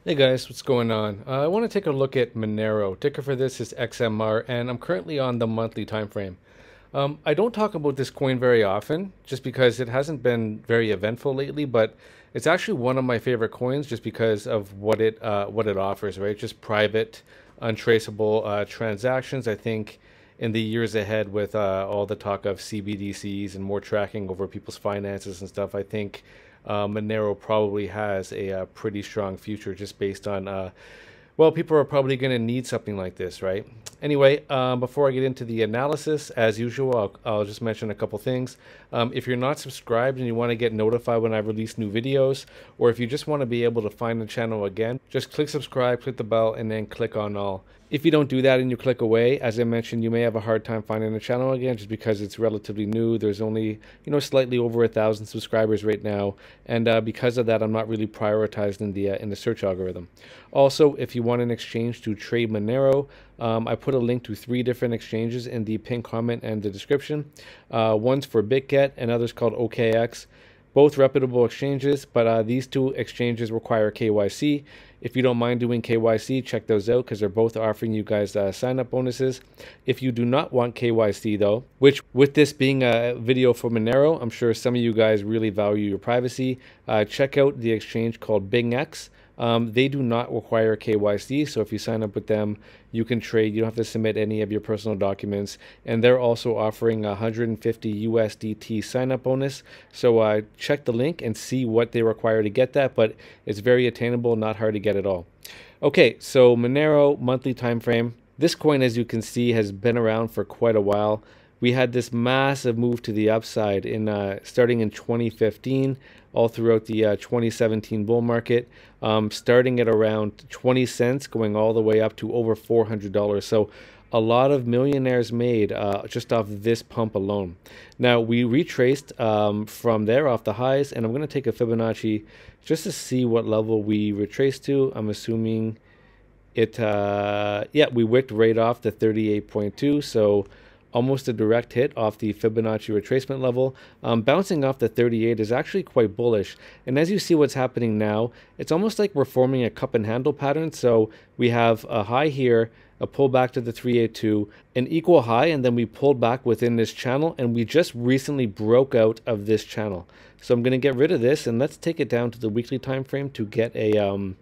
Hey guys, what's going on? I want to take a look at Monero. Ticker for this is XMR, and I'm currently on the monthly time frame. I don't talk about this coin very often, just because it hasn't been very eventful lately. But it's actually one of my favorite coins, just because of what it offers. Right, just private, untraceable transactions. I think in the years ahead, with all the talk of CBDCs and more tracking over people's finances and stuff, I think Monero probably has a pretty strong future just based on, well, people are probably going to need something like this, right? Anyway, before I get into the analysis, as usual, I'll just mention a couple things. If you're not subscribed and you want to get notified when I release new videos, or if you just want to be able to find the channel again, just click subscribe, click the bell, and then click on all. If you don't do that and you click away, as I mentioned, you may have a hard time finding the channel again just because it's relatively new. There's only, slightly over 1,000 subscribers right now, and because of that, I'm not really prioritized in the search algorithm. Also, if you want an exchange to trade Monero, I put a link to 3 different exchanges in the pinned comment and the description. One's for Bitget and others called OKX. Both reputable exchanges, but these 2 exchanges require KYC. If you don't mind doing KYC, check those out because they're both offering you guys sign-up bonuses. If you do not want KYC though, which with this being a video for Monero, I'm sure some of you guys really value your privacy, check out the exchange called BingX. They do not require KYC, so if you sign up with them, you can trade. You don't have to submit any of your personal documents, and they're also offering 150 USDT sign-up bonus. So check the link and see what they require to get that, but it's very attainable, not hard to get at all. Okay, so Monero monthly time frame. This coin, as you can see, has been around for quite a while. We had this massive move to the upside in starting in 2015, all throughout the 2017 bull market, starting at around 20 cents, going all the way up to over $400. So a lot of millionaires made just off this pump alone. Now we retraced from there off the highs, and I'm going to take a Fibonacci just to see what level we retraced to. I'm assuming yeah, we wicked right off the 38.2, so almost a direct hit off the Fibonacci retracement level. Bouncing off the 38 is actually quite bullish, and as you see what's happening now, it's almost like we're forming a cup and handle pattern. So we have a high here, a pullback to the 382, an equal high, and then we pulled back within this channel, and we just recently broke out of this channel. So I'm going to get rid of this, and let's take it down to the weekly time frame to get a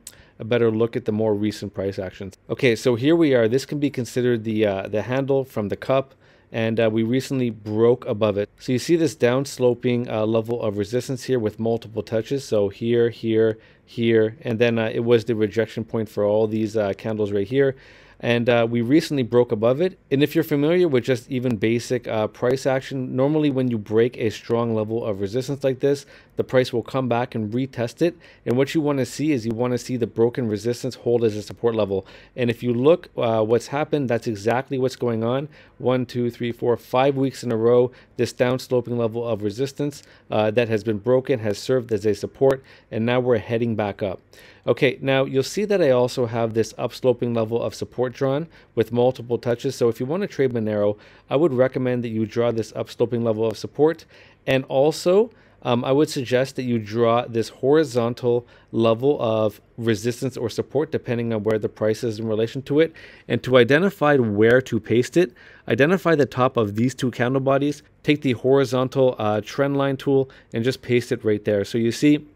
better look at the more recent price actions. Okay, so here we are. This can be considered the handle from the cup, and we recently broke above it. So you see this down sloping level of resistance here with multiple touches. So here, here, here, and then it was the rejection point for all these candles right here. And we recently broke above it. And if you're familiar with just even basic price action, normally when you break a strong level of resistance like this, the price will come back and retest it. And what you want to see is you want to see the broken resistance hold as a support level. And if you look what's happened, that's exactly what's going on. 1, 2, 3, 4, 5 weeks in a row, this down sloping level of resistance that has been broken has served as a support, and now we're heading back up. Okay, now you'll see that I also have this upsloping level of support drawn with multiple touches. So if you want to trade Monero, I would recommend that you draw this upsloping level of support, and also I would suggest that you draw this horizontal level of resistance or support depending on where the price is in relation to it. And to identify where to paste it, identify the top of these 2 candle bodies, take the horizontal trend line tool and just paste it right there. So you see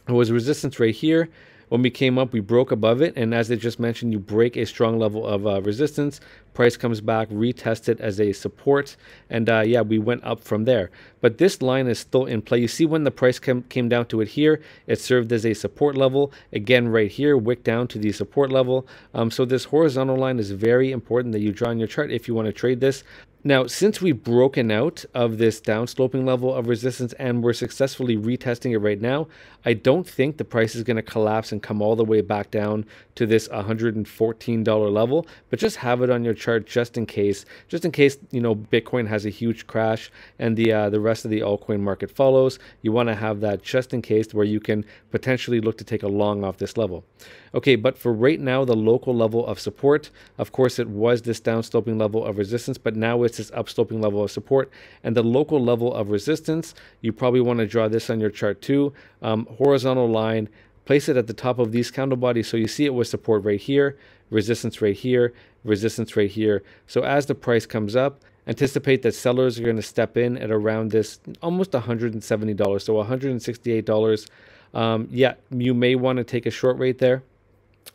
it was resistance right here. When we came up, we broke above it, and as I just mentioned, you break a strong level of resistance, price comes back, retest it as a support, and yeah, we went up from there. But this line is still in play. You see when the price came down to it here, it served as a support level. Again, right here, wick down to the support level. So this horizontal line is very important that you draw on your chart if you want to trade this. Now, since we've broken out of this downsloping level of resistance and we're successfully retesting it right now, I don't think the price is going to collapse and come all the way back down to this $114 level, but just have it on your chart just in case, Bitcoin has a huge crash and the rest of the altcoin market follows. You want to have that just in case, where you can potentially look to take a long off this level. Okay, but for right now, the local level of support, of course, it was this downsloping level of resistance, but now it's this upsloping level of support. And the local level of resistance, you probably want to draw this on your chart too. Horizontal line, place it at the top of these candle bodies. So you see it was support right here, resistance right here, resistance right here. So as the price comes up, anticipate that sellers are going to step in at around this almost $170, so $168. Yeah, you may want to take a short rate there.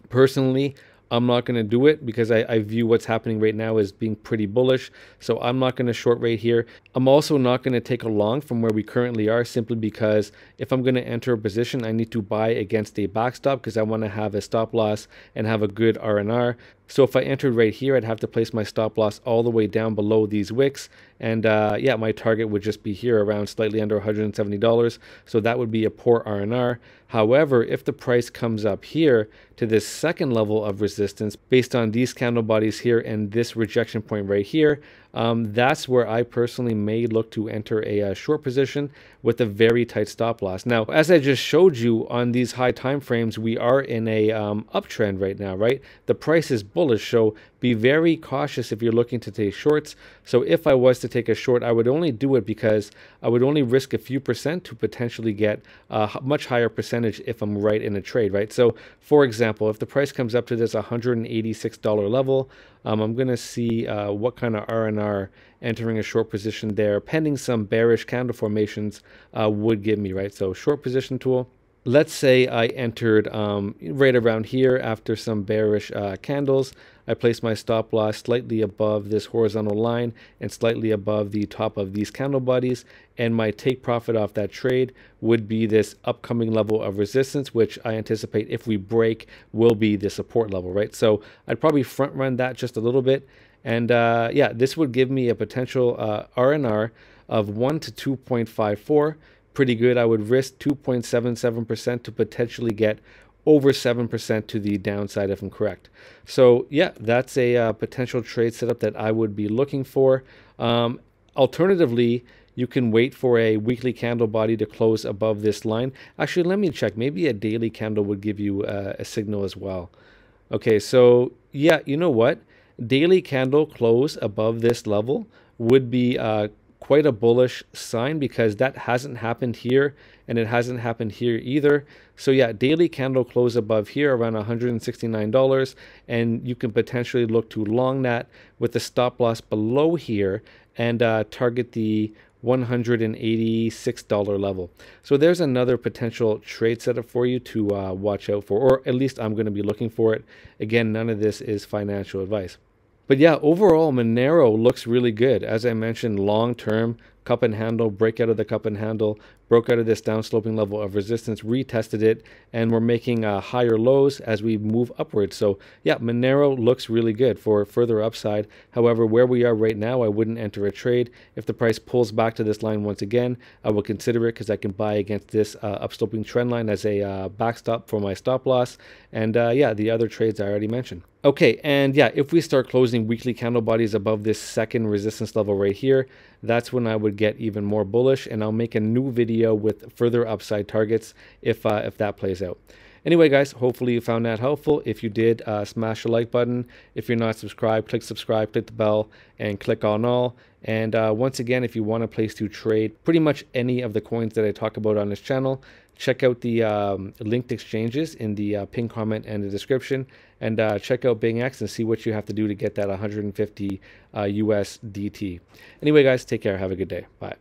Personally, I'm not going to do it because I view what's happening right now as being pretty bullish. So I'm not going to short rate here. I'm also not going to take a long from where we currently are, simply because if I'm going to enter a position, I need to buy against a backstop because I want to have a stop loss and have a good R&R. So if I entered right here, I'd have to place my stop loss all the way down below these wicks. And yeah, my target would just be here around slightly under $170. So that would be a poor R&R. However, if the price comes up here to this second level of resistance based on these candle bodies here and this rejection point right here, that's where I personally may look to enter a short position with a very tight stop loss. Now, as I just showed you on these high time frames, we are in a uptrend right now, right? The price is bullish, so be very cautious if you're looking to take shorts. So if I was to take a short, I would only do it because I would only risk a few percent to potentially get a much higher percentage if I'm right in a trade, right? So for example, if the price comes up to this $186 level, I'm going to see what kind of R&R entering a short position there, pending some bearish candle formations, would give me, right? So short position tool. Let's say I entered right around here after some bearish candles. I placed my stop loss slightly above this horizontal line and slightly above the top of these candle bodies. And my take profit off that trade would be this upcoming level of resistance, which I anticipate if we break will be the support level, right? So I'd probably front run that just a little bit. And yeah, this would give me a potential R&R of 1 to 2.54. Pretty good. I would risk 2.77% to potentially get over 7% to the downside if I'm correct. So yeah, that's a potential trade setup that I would be looking for. Alternatively, you can wait for a weekly candle body to close above this line. Actually, let me check. Maybe a daily candle would give you a signal as well. Okay, so yeah, you know what? Daily candle close above this level would be quite a bullish sign, because that hasn't happened here and it hasn't happened here either. So yeah, daily candle close above here around $169, and you can potentially look to long that with the stop loss below here and target the $186 level. So there's another potential trade setup for you to watch out for, or at least I'm going to be looking for it. Again, none of this is financial advice. But yeah, overall, Monero looks really good. As I mentioned, long-term, cup and handle, break out of the cup and handle, broke out of this downsloping level of resistance, retested it, and we're making higher lows as we move upwards. So yeah, Monero looks really good for further upside. However, where we are right now, I wouldn't enter a trade. If the price pulls back to this line once again, I will consider it, because I can buy against this upsloping trend line as a backstop for my stop loss. And yeah, the other trades I already mentioned. Okay, and yeah, if we start closing weekly candle bodies above this second resistance level right here, that's when I would get even more bullish, and I'll make a new video with further upside targets if that plays out. Anyway, guys, hopefully you found that helpful. If you did, smash the like button. If you're not subscribed, click subscribe, click the bell, and click on all. And once again, if you want a place to trade pretty much any of the coins that I talk about on this channel, check out the linked exchanges in the pinned comment and the description, and check out BingX and see what you have to do to get that 150 USDT. Anyway, guys, take care. Have a good day. Bye.